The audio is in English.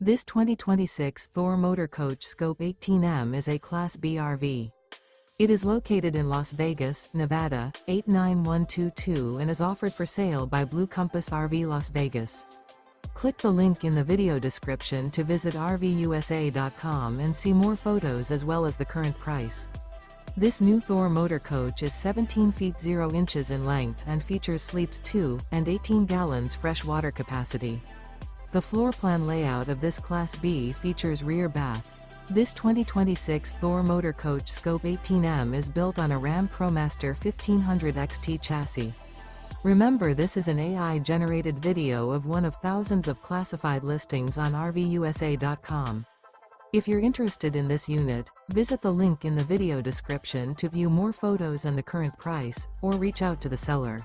This 2026 Thor Motor Coach Scope 18M is a Class B RV. It is located in Las Vegas, Nevada, 89122 and is offered for sale by Blue Compass RV Las Vegas. Click the link in the video description to visit RVUSA.com and see more photos as well as the current price. This new Thor Motor Coach is 17 feet 0 inches in length and features sleeps 2 and 18 gallons fresh water capacity. The floor plan layout of this Class B features rear bath. This 2026 Thor Motor Coach Scope 18M is built on a RAM ProMaster 1500 XT chassis. Remember, this is an AI-generated video of one of thousands of classified listings on RVUSA.com. If you're interested in this unit, visit the link in the video description to view more photos and the current price, or reach out to the seller.